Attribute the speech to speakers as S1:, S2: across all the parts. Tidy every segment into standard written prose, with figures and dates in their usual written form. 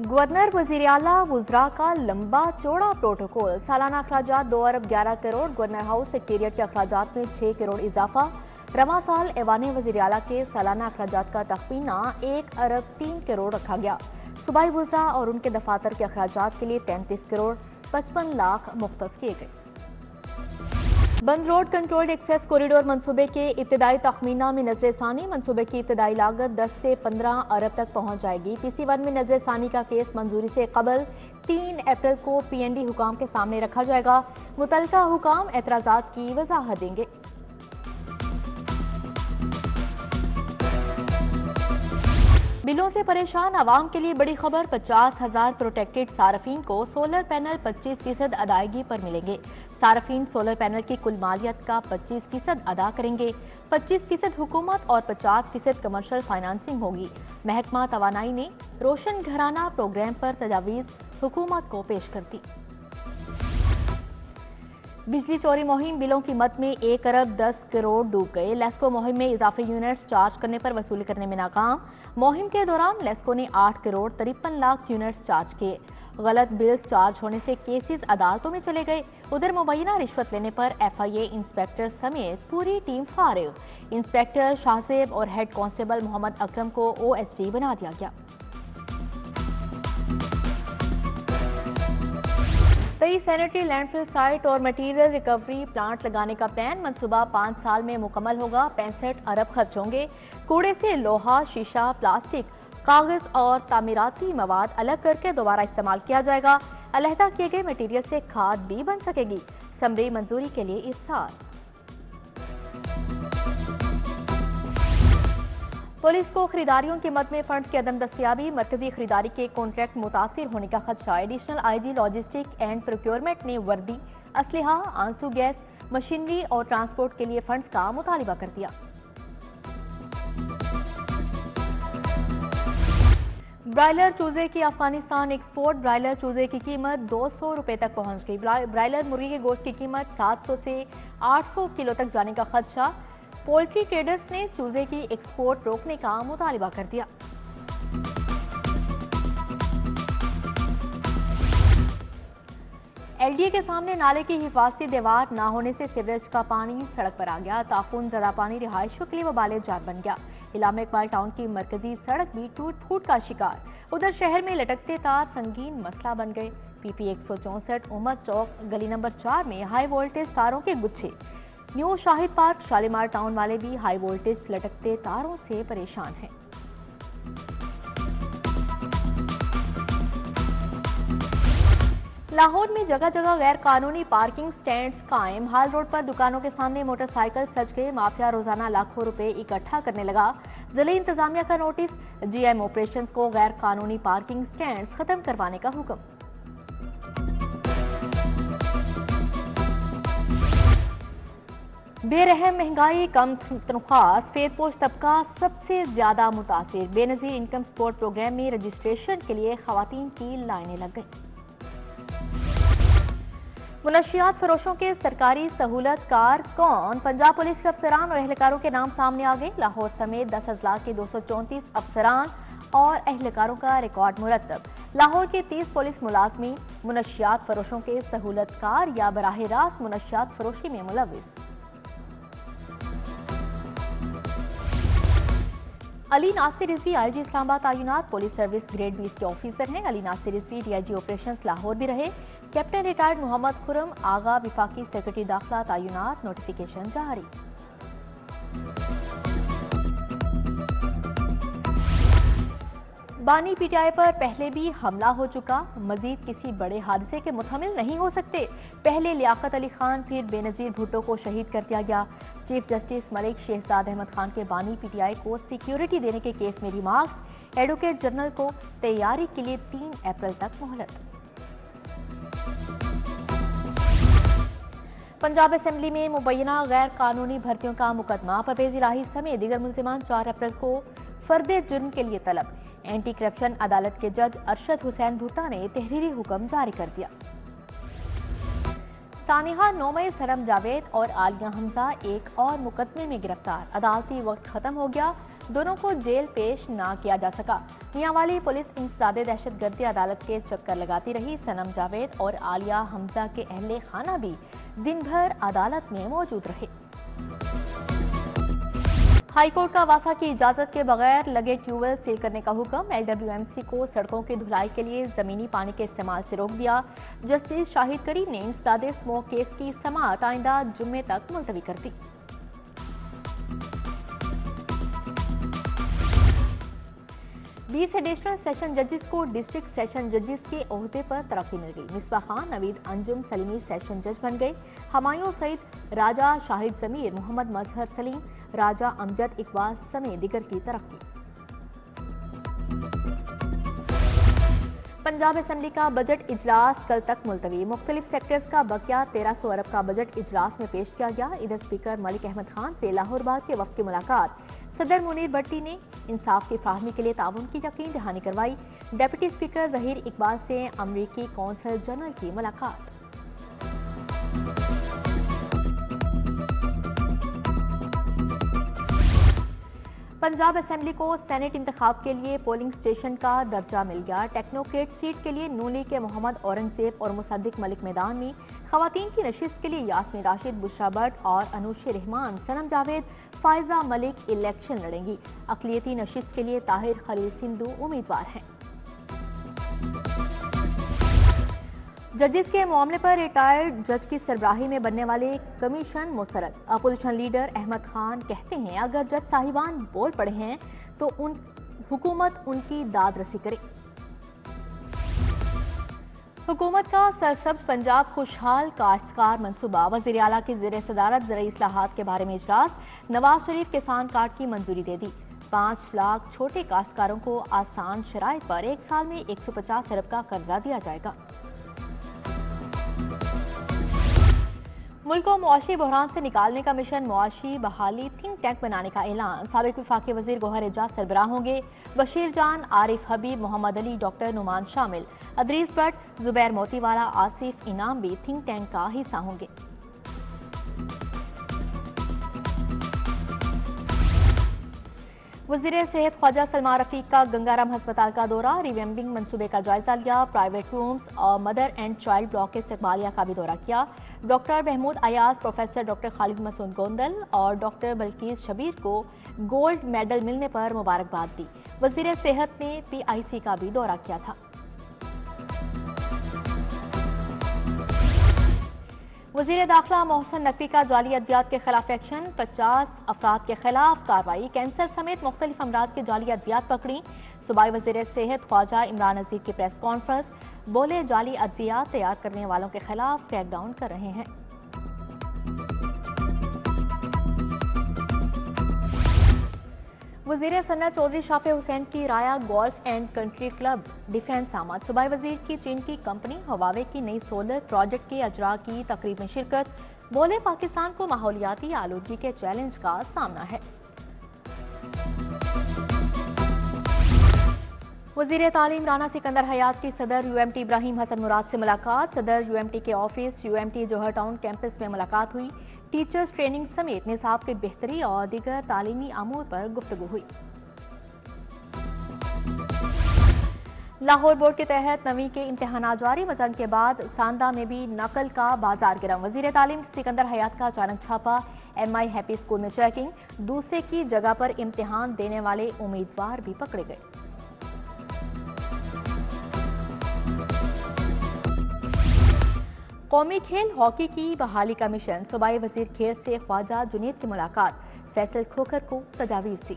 S1: Governor वजीर आला वुज़रा का लंबा चौड़ा प्रोटोकॉल। सालाना अखराजात 2 अरब 11 करोड़। गवर्नर हाउस सेक्रेटेरिएट के अखराजात में 6 करोड़ इजाफा। रवा साल ऐवान वजीर आला के सालाना अखराजात का तखमीना 1 अरब 3 करोड़ रखा गया। सूबाई वुज़रा और उनके दफातर के अखराजात के लिए 33 करोड़ 55 लाख मुख्तस किए गए। बंद रोड कंट्रोल्ड एक्सेस कॉरिडोर मनसूबे के इब्तदाई तखमीना में नजरसानी। मनसूबे की इब्तदाई लागत 10 से 15 अरब तक पहुंच जाएगी। PC1 में नजरसानी का केस मंजूरी से कबल 3 अप्रैल को PND हुकाम के सामने रखा जाएगा। मुतलका हुकाम एतराजात की वजाहत देंगे। बिलों से परेशान आवाम के लिए बड़ी खबर। 50,000 प्रोटेक्टेड सार्फिन को सोलर पैनल 25% अदायगी पर मिलेंगे। सार्फिन सोलर पैनल की कुल मालियत का 25% अदा करेंगे। 25% हुकूमत और 50% कमर्शियल फाइनेंसिंग होगी। महकमा तवानाई ने रोशन घराना प्रोग्राम पर तजावीज़ हुकूमत को पेश कर दी। बिजली चोरी मुहिम बिलों की मद में 1 अरब 10 करोड़ डूब गए। लेस्को मुहिम में इजाफी यूनिट्स चार्ज करने पर वसूली करने में नाकाम। मुहिम के दौरान लेस्को ने 8 करोड़ 53 लाख यूनिट्स चार्ज किए। गलत बिल्स चार्ज होने से केसेस अदालतों में चले गए। उधर मुबैना रिश्वत लेने पर FIA इंस्पेक्टर समेत पूरी टीम फारिग। इंस्पेक्टर शाहजेब और हेड कांस्टेबल मोहम्मद अकरम को OSD बना दिया गया। 23 सैनिटरी लैंडफिल साइट और मटीरियल रिकवरी प्लांट लगाने का प्लान। मंसूबा 5 साल में मुकम्मल होगा। 65 अरब खर्च होंगे। कूड़े से लोहा, शीशा, प्लास्टिक, कागज और तामीराती मवाद अलग करके दोबारा इस्तेमाल किया जाएगा। अलहदा किए गए मटीरियल से खाद भी बन सकेगी। समरी मंजूरी के लिए इरसाल। पुलिस को खरीदारियों की मद में फंड्स की अदम दस्तियाबी। मरकजी खरीदारी के कॉन्ट्रैक्ट मुतासिर होने का खदशा। Additional IG logistic and procurement ने वर्दी, असलहा, आंसू गैस, मशीनरी और ट्रांसपोर्ट के लिए फंड्स का मुतालिबा कर दिया। ब्रायलर चूजे की अफगानिस्तान एक्सपोर्ट। ब्रायलर चूजे की कीमत 200 रुपए तक पहुंच गई। ब्रायलर मुर्गी के गोश्त की कीमत 700 से 800 किलो तक जाने का खदशा। पोल्ट्री ट्रेडर्स ने चूजे की एक्सपोर्ट रोकने का मुतालिबा कर दिया। LDA के सामने नाले की हिफाजती दीवार ना होने से सीवरेज का पानी सड़क पर आ गया। ताफून ज़दा पानी रिहायशियों के लिए वबाले जान बन गया। इलामा इकबाल टाउन की मरकजी सड़क भी टूट फूट का शिकार। उधर शहर में लटकते तार संगीन मसला बन गए। PP 164 उमर चौक गली नंबर 4 में हाई वोल्टेज तारों के गुच्छे। New Shahid park Shalimar town वाले भी हाई वोल्टेज लटकते तारों से परेशान हैं। लाहौर में जगह जगह गैर कानूनी पार्किंग स्टैंड्स कायम। हाल रोड पर दुकानों के सामने मोटरसाइकिल सज गए। माफिया रोजाना लाखों रुपए इकट्ठा करने लगा। जिले इंतजामिया का नोटिस। GM ऑपरेशंस को गैर कानूनी पार्किंग स्टैंड्स खत्म करवाने का हुक्म। बेरहम महंगाई, कम तनख्वाह, सफेदपोश तबका सबसे ज्यादा मुतासिर। बेनजीर इनकम सपोर्ट प्रोग्राम में रजिस्ट्रेशन के लिए खवातीन की लाइनें लग गई। मुनशियात फरोशों के सरकारी सहूलत कार कौन? पंजाब पुलिस के अफसरान और एहलकारों के नाम सामने आ गए। लाहौर समेत 10 अजला के 234 अफसरान और एहलकारों का रिकॉर्ड मुरतब। लाहौर के 30 पुलिस मुलाजमीन मुनशियात फरोशों के सहूलत कार या बराह रास्त मुनशियात फरोशी में मुलविस। अली नासिर रिजवी IG इस्लामाबाद तैनात। पुलिस सर्विस ग्रेड 20 के ऑफिसर हैं। अली नासिर रिजवी DIG ऑपरेशंस लाहौर भी रहे। कैप्टन रिटायर्ड मोहम्मद खुरम आगा विफाकी सेक्रेटरी दाखिला तैनात। नोटिफिकेशन जारी। बानी PTI पर पहले भी हमला हो चुका। मजीद किसी बड़े हादसे के मुतहमिल नहीं हो सकते। पहले लियाकत अली खान फिर बेनजीर भुट्टो को शहीद कर दिया गया। चीफ जस्टिस मलिक शहजाद अहमद खान के बानी PTI को सिक्योरिटी देने के केस में रिमार्क्स। एडवोकेट जनरल को तैयारी के लिए 3 अप्रैल तक मोहलत। पंजाब असेंबली में मुबैना गैर कानूनी भर्तियों का मुकदमा। परवेज इलाही समेत दीगर मुल्जिमान 4 अप्रैल को फर्दे जुर्म के लिए तलब। एंटी करप्शन अदालत के जज अरशद हुसैन भुट्टा ने तहरीरी हुक्म जारी कर दिया। सानिहा नोमे सरम जावेद और आलिया हमजा एक और मुकदमे में गिरफ्तार। अदालती वक्त खत्म हो गया। दोनों को जेल पेश ना किया जा सका। मियांवाली पुलिस इंसदादे दहशतगर्दी अदालत के चक्कर लगाती रही। सनम जावेद और आलिया हमजा के अहले खाना भी दिन भर अदालत में मौजूद रहे। हाईकोर्ट का वासा की इजाजत के बगैर लगे ट्यूबवेल सील करने का हुक्म। LWMC को सड़कों की धुलाई के लिए जमीनी पानी के इस्तेमाल से रोक दिया। जस्टिस शाहिद करीम ने इंसदादे स्मोक केस की समाअत आइंदा जुम्मे तक मुलतवी कर दी। 20 एडिशनल सेशन जजेस को डिस्ट्रिक्ट सेशन जजेस के ओहदे पर तरक्की मिल गई। मिसबा खान नवीद अंजुम सलीमी सेशन जज बन गए। हमायूं सईद, राजा शाहिद जमीर, मोहम्मद मजहर सलीम, राजा अमजद इकबाल समेत दिगर की तरक्की। पंजाब असेंबली का बजट इजलास कल तक मुलतवी। मुख्तलिफ सेक्टर्स का बकिया 1300 अरब का बजट इजलास में पेश किया गया। इधर स्पीकर मलिक अहमद खान से लाहौर बाग के वफ्द की मुलाकात। सदर मुनीर भट्टी ने इंसाफ की फाहमी के लिए ताउन की यकीन दहानी करवाई। डेप्यूटी स्पीकर जहीर इकबाल से अमरीकी कौंसल जनरल की मुलाकात। पंजाब असेंबली को सेनेट इंतखाब के लिए पोलिंग स्टेशन का दर्जा मिल गया। टेक्नोक्रेट सीट के लिए नून लीग के मोहम्मद औरंगजेब और मुसद्दिक मलिक मैदान में। खवातीन की नशिस्त के लिए यास्मीन राशिद, बुशरा भट्ट और अनुश रहमान, सनम जावेद, फायजा मलिक इलेक्शन लड़ेंगी। अकलियती नशिस्त के लिए ताहिर खलील सिंधु उम्मीदवार हैं। जजेस के मामले पर रिटायर्ड जज की सरबराही में बनने वाले कमीशन मुस्तरद। अपोजिशन लीडर अहमद खान कहते हैं अगर जज साहिबान बोल पड़े हैं तो हुकूमत उनकी दाद रसी करे। हुकूमत का सरसब्ज पंजाब खुशहाल काश्तकार मंसूबा। वज़ीर आला की ज़ेर सदारत ज़राई इस्लाहात के बारे में इजलास। नवाज शरीफ किसान कार्ड की मंजूरी दे दी। 5 लाख छोटे काश्तकारों को आसान शराइत पर 1 साल में 150 अरब का कर्जा दिया जाएगा। मुल्क को मुआशी बहरान से निकालने का मिशन मुआशी बहाली थिंक टैंक बनाने का ऐलान। साबिक वफाकी वजीर गौहर एजाज सरबराह होंगे। बशीर जान, आरिफ हबीब, मोहम्मद अली, डॉक्टर नुमान शामिल। अदरीस भट्ट, जुबैर मोतीवाला, आसिफ इनाम भी थिंक टैंक का हिस्सा होंगे। वज़ीर सेहत ख्वाजा सलमान रफीक का गंगाराम हस्पताल का दौरा। रिवेम्बिंग मंसूबे का जायजा लिया। प्राइवेट रूम्स और मदर एंड चाइल्ड ब्लॉक के इस्तकबालिया का भी दौरा किया। Doctor Mahmood Ayaz, professor doctor Khalid Masood Gondal और डॉक्टर बल्कीस शबीर को गोल्ड मेडल मिलने पर मुबारकबाद दी। वज़ीर सेहत ने PIC का भी दौरा किया था। वज़ीर दाखिला मोहसन नकवी का जाली अद्वियात के खिलाफ एक्शन। 50 अफराद के खिलाफ कार्रवाई। कैंसर समेत मुख्तलिफ अमराज के जाली अद्वियात पकड़ी। सूबाई वज़ीर सेहत ख्वाजा इमरान नज़ीर की प्रेस कॉन्फ्रेंस। बोले जाली अद्वियात तैयार करने वालों के खिलाफ क्रैकडाउन कर रहे हैं। वज़ीर सन्नत चौधरी शाफे हुसैन की राया golf and country club defence आमद। सूबाई वज़ीर की चीन की कंपनी हवावे की नई सोलर प्रोजेक्ट के अजरा की तकरीब में शिरकत। बोले पाकिस्तान को माहौलियाती आलूदगी के चैलेंज का सामना है। वज़ीर तालीम राना सिकंदर हयात की सदर UMT इब्राहिम हसन मुराद से मुलाकात। सदर UMT के ऑफिस UMT जौहर टाउन कैंपस में मुलाकात हुई। टीचर्स ट्रेनिंग समेत निसाब की बेहतरी और दीगर तालीमी अमूर पर गुफ्तगू हुई। लाहौर बोर्ड के तहत 9वीं के इम्तिहानात जारी। मज़न के बाद सांदा में भी नकल का बाजार गिरा। वज़ीर तालीम सिकंदर हयात का अचानक छापा। MI हैप्पी स्कूल में चेकिंग। दूसरे की जगह पर इम्तिहान देने वाले उम्मीदवार भी पकड़े गए। कौमी खेल हॉकी की बहाली का मिशन। सूबाई वज़ीर खेल से ख्वाजा जुनेद की मुलाकात। फैसल खोखर को तजावीज़ दी।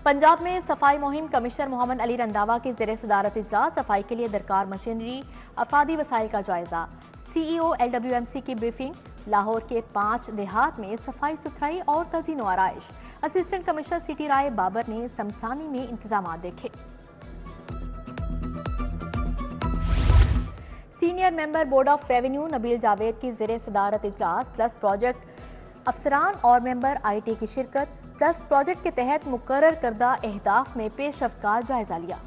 S1: पंजाब में सफाई मुहिम। कमिश्नर मोहम्मद अली रंधावा की ज़ेर सदारत इजलास। सफाई के लिए दरकार मशीनरी, अफरादी वसाइल का जायजा। CEO LWMC की ब्रीफिंग। लाहौर के 5 देहात में सफाई सुथराई और तज़ीन व आराइश। असिस्टेंट कमिश्नर CT राय बाबर ने समसानी में इंतजाम देखे। Senior member board of revenue Nabeel Javed की ज़ेर सदारत इजलास। प्लस प्रोजेक्ट अफसरान और मेंबर IT की शिरकत। प्लस प्रोजेक्ट के तहत मुकर्रर करदा अहदाफ में पेशरफ्त का जायजा लिया।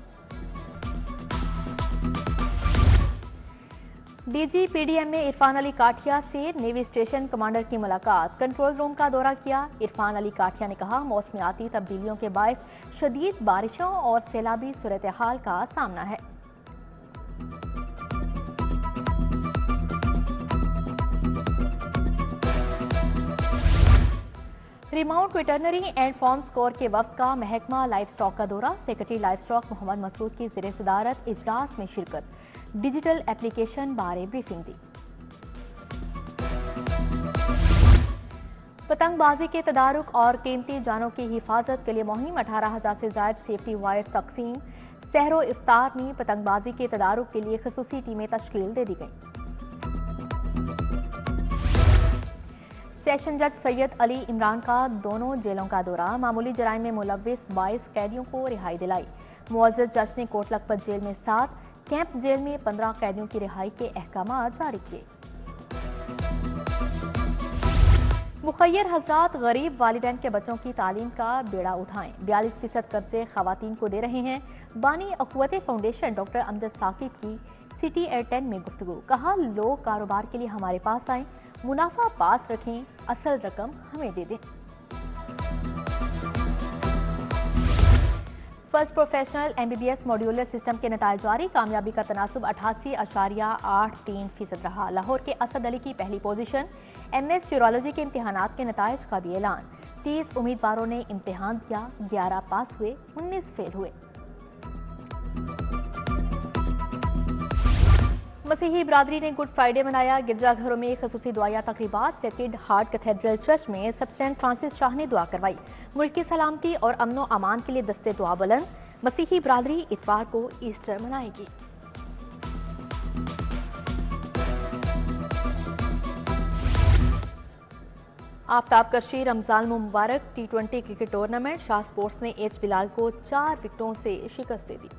S1: डीजी पीडीएम में इरफान अली काठिया से नेवी स्टेशन कमांडर की मुलाकात, कंट्रोल रूम का दौरा किया। इरफान अली काठिया ने कहा, मौसमियाती तब्दीलियों के बायस शदीद बारिशों और सैलाबी सूरत हाल का सामना है। Remount veterinary and farm corps के वफ्द का महकमा लाइफ स्टॉक का दौरा, secretary life stock Mohammad Masood की ज़ेर सदारत इजलास में शिरकत, डिजिटल एप्लीकेशन बारे ब्रीफिंग दी। पतंगबाजी के तदारुक और कीमती जानों की हिफाजत के लिए मुहिम, 18,000 से ज्यादा सेफ्टी वायर तकसीम। सहरो इफ्तार में पतंगबाजी के तदारुक के लिए खसूसी टीमें तश्कील दे दी गई। सेशन जज सैयद अली इमरान का दोनों जेलों का दौरा, मामूली जराइम में मुलव्विस 22 कैदियों को रिहाई दिलाई। मुअज़्ज़ज़ जज ने कोट लखपत जेल में 7, कैंप जेल में 15 कैदियों की रिहाई के अहकाम जारी किए। मुखय्यर हजरात गरीब वालिदैन के बच्चों की तालीम का बेड़ा उठाएं, 42% कर्जे खवातीन को दे रहे हैं। बानी अखवत फाउंडेशन डॉक्टर अमजद साकिब की सिटी एयर 10 में गुफ्तगू, कहा लोग कारोबार के लिए हमारे पास आएं, मुनाफा पास रखें, असल रकम हमें दे दें। First professional MBBS modular system के नतायज जारी, कामयाबी का तनासुब 88.83% रहा। लाहौर के असद अली की पहली पोजीशन। MS यूरोलॉजी के इम्तिहानात के नतायज का भी ऐलान, 30 उम्मीदवारों ने इम्तिहान दिया, 11 पास हुए, 19 फेल हुए। मसीही बिरादरी ने गुड फ्राइडे मनाया, गिरजाघरों में खसूसी दुआया तकरीबात। सेक्रेड हार्ट कैथेड्रल चर्च में सब सेंट फ्रांसिस शाह ने दुआ करवाई, मुल्क की सलामती और अमनो अमान के लिए दस्ते दुआ बुलंद। मसीही बिरादरी इतवार को ईस्टर मनाएगी। आफ्ताब कर्शी रमजान मुबारक। T20 cricket tournament, Shah sports ने H बिलाल को 4 विकेटों से शिकस्त दे दी।